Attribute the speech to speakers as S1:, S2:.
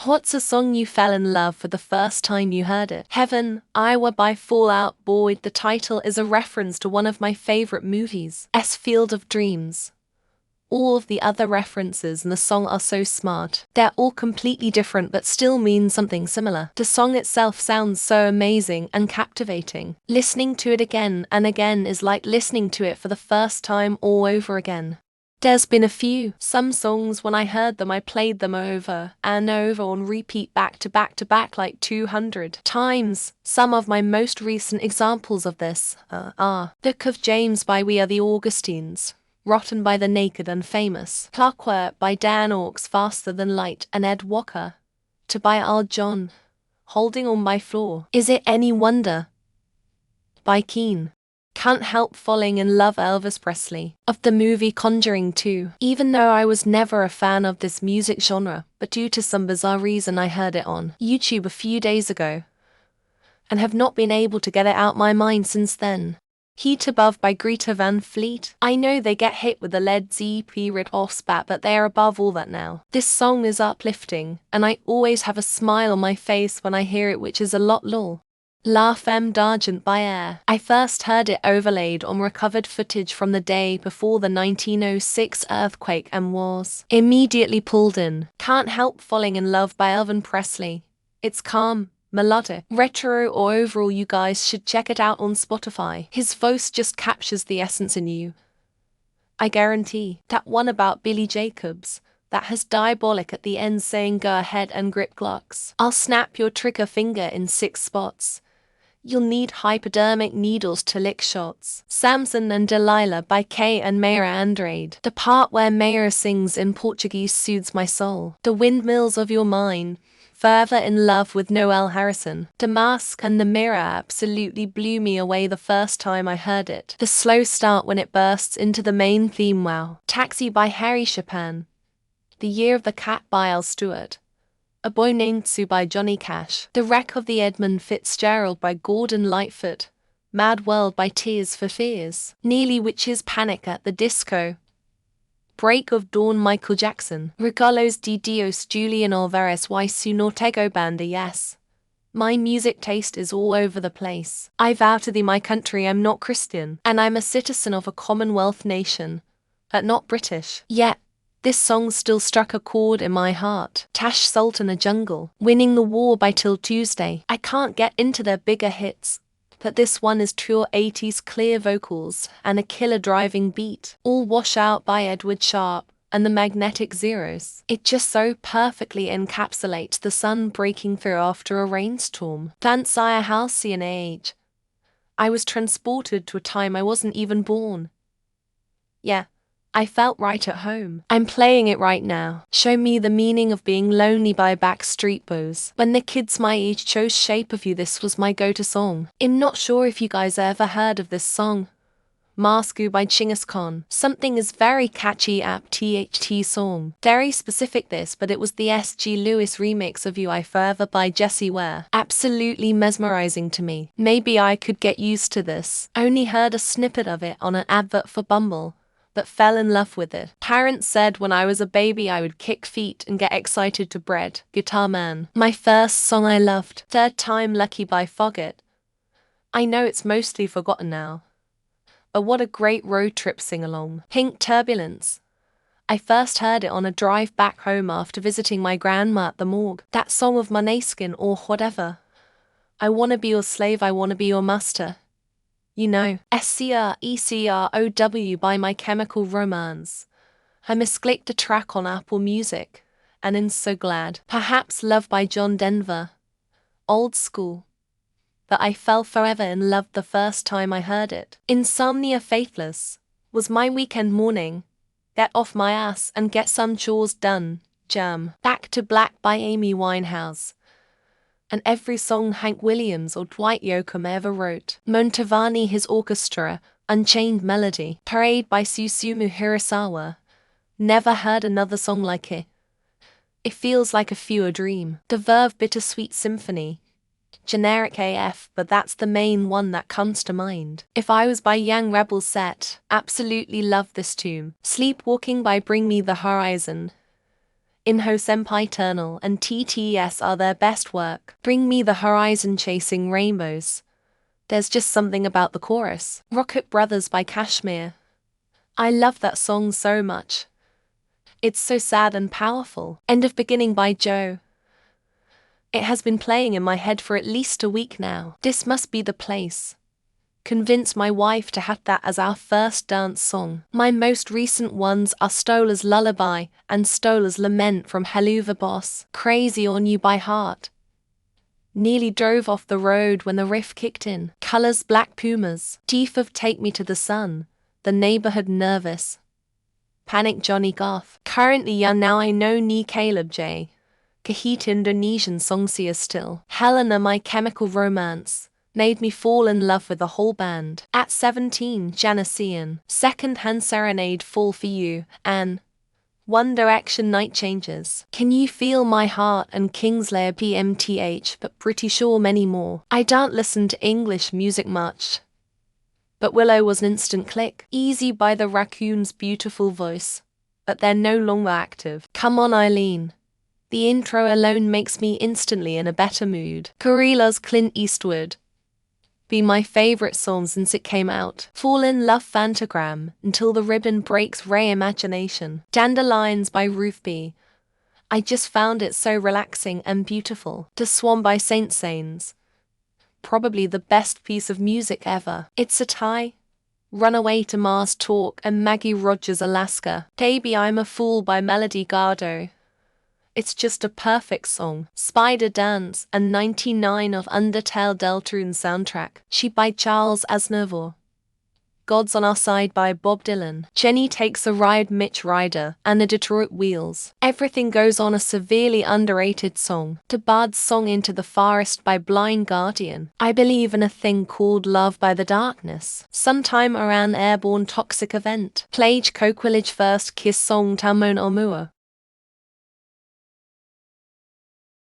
S1: What's a song you fell in love for the first time you heard it? Heaven, Iowa by Fall Out Boy. The title is a reference to one of my favorite movies, Field of Dreams. All of the other references in the song are so smart. They're all completely different but still mean something similar. The song itself sounds so amazing and captivating. Listening to it again and again is like listening to it for the first time all over again. There's been some songs when I heard them I played them over and over on repeat back to back like 200 times. Some of my most recent examples of this are Book of James by We Are the Augustines, Rotten by the Naked and Famous, Clockwork by Dan Orks, Faster Than Light and Ed Walker, To by Al John, Holding On by Floor, Is It Any Wonder by Keen, Can't Help Falling in Love Elvis Presley, of the movie Conjuring 2. Even though I was never a fan of this music genre, but due to some bizarre reason I heard it on YouTube a few days ago, and have not been able to get it out my mind since then. Heat Above by Greta Van Fleet. I know they get hit with the Led Zeppelin Rid Off spat, but they are above all that now. This song is uplifting, and I always have a smile on my face when I hear it, which is a lot lol. La Femme d'Argent by Air. I first heard it overlaid on recovered footage from the day before the 1906 earthquake and was immediately pulled in. Can't Help Falling in Love by Elvis Presley. It's calm, melodic, retro, or overall you guys should check it out on Spotify. His voice just captures the essence in you. I guarantee. That one about Billy Jacobs, that has diabolic at the end saying go ahead and grip Glocks. I'll snap your trigger finger in 6 spots. You'll need hypodermic needles to lick shots. Samson and Delilah by Kay and Mayra Andrade. The part where Mayra sings in Portuguese soothes my soul. The Windmills of Your Mind. Further in Love with Noel Harrison. The Mask and the Mirror absolutely blew me away the first time I heard it. The slow start when it bursts into the main theme, wow. Taxi by Harry Chopin. The Year of the Cat by Al Stewart. A Boy Named Sue by Johnny Cash. The Wreck of the Edmund Fitzgerald by Gordon Lightfoot. Mad World by Tears for Fears. Nearly Witches Panic at the Disco. Break of Dawn Michael Jackson. Regalos de Dios Julian Alvarez y Su Nortego Banda. Yes. My music taste is all over the place. I vow to thee my country I'm not Christian, and I'm a citizen of a Commonwealth nation, but not British. Yet, this song still struck a chord in my heart. Tash Sultan Jungle. Winning the War by Till Tuesday. I can't get into their bigger hits, but this one is pure 80s clear vocals and a killer driving beat. All Wash Out by Edward Sharpe and the Magnetic Zeros. It just so perfectly encapsulates the sun breaking through after a rainstorm. Fancy a Halcyon Age. I was transported to a time I wasn't even born. Yeah. I felt right at home. I'm playing it right now. Show Me the Meaning of Being Lonely by Backstreet Boys. When the kids my age chose Shape of You, this was my go-to song. I'm not sure if you guys ever heard of this song. Masku by Chinggis Khan. Something is very catchy app THT song. Very specific this, but it was the S.G. Lewis remix of You I Forever by Jessie Ware. Absolutely mesmerizing to me. Maybe I could get used to this. Only heard a snippet of it on an advert for Bumble, but fell in love with it. Parents said when I was a baby I would kick feet and get excited to bread. Guitar Man. My first song I loved. Third Time Lucky by Foggett. I know it's mostly forgotten now, but what a great road trip sing-along. Pink Turbulence. I first heard it on a drive back home after visiting my grandma at the morgue. That song of Måneskin or whatever. I wanna be your slave, I wanna be your master. You know, SCRECROW by My Chemical Romance. I misclicked the track on Apple Music, and am so glad. Perhaps Love by John Denver. Old school. But I fell forever in love the first time I heard it. Insomnia Faithless. Was my weekend morning. Get off my ass and get some chores done. Jam. Back to Black by Amy Winehouse. And every song Hank Williams or Dwight Yoakam ever wrote. Montavani His Orchestra, Unchained Melody. Parade by Susumu Hirasawa. Never heard another song like it. It feels like a fewer dream. The Verve Bittersweet Symphony. Generic AF, but that's the main one that comes to mind. If I Was by Young Rebel Set. Absolutely love this tune. Sleepwalking by Bring Me the Horizon. Inho Senpai Eternal and TTS are their best work. Bring me the horizon chasing rainbows. There's just something about the chorus. Rocket Brothers by Kashmir. I love that song so much. It's so sad and powerful. End of Beginning by Joe. It has been playing in my head for at least a week now. This must be the place. Convince my wife to have that as our first dance song. My most recent ones are Stola's Lullaby and Stola's Lament from Helluva Boss. Crazy on You by Heart. Nearly drove off the road when the riff kicked in. Colors Black Pumas. Teeth of Take Me to the Sun. The Neighborhood Nervous. Panic Johnny Goth. Currently young now I know ni Caleb J. Kahit Indonesian Songsia Still. Helena My Chemical Romance. Made me fall in love with the whole band. At 17 Janician. Second Hand Serenade Fall for You. And One Direction Night Changes. Can You Feel My Heart and Kingslayer PMTH, but pretty sure many more. I don't listen to English music much, but Willow was an instant click. Easy by the Raccoon's beautiful voice, but they're no longer active. Come On Eileen. The intro alone makes me instantly in a better mood. Gorilla's Clint Eastwood. Be my favorite song since it came out. Fall in Love Fantagram, Until the Ribbon Breaks Ray Imagination. Dandelions by Ruth B. I just found it so relaxing and beautiful. The Swan by Saint Saëns. Probably the best piece of music ever. It's a tie. Runaway to Mars Talk and Maggie Rogers Alaska. Baby I'm a Fool by Melody Gardot. It's just a perfect song. Spider Dance and 99 of Undertale Deltarune soundtrack. She by Charles Aznavour. God's on Our Side by Bob Dylan. Jenny Takes a Ride Mitch Ryder and the Detroit Wheels. Everything Goes On, a severely underrated song. The Bard's Song Into the Forest by Blind Guardian. I Believe in a Thing Called Love by The Darkness. Sometime Around Airborne Toxic Event. Plage Coquillage First Kiss Song Tamon Omua.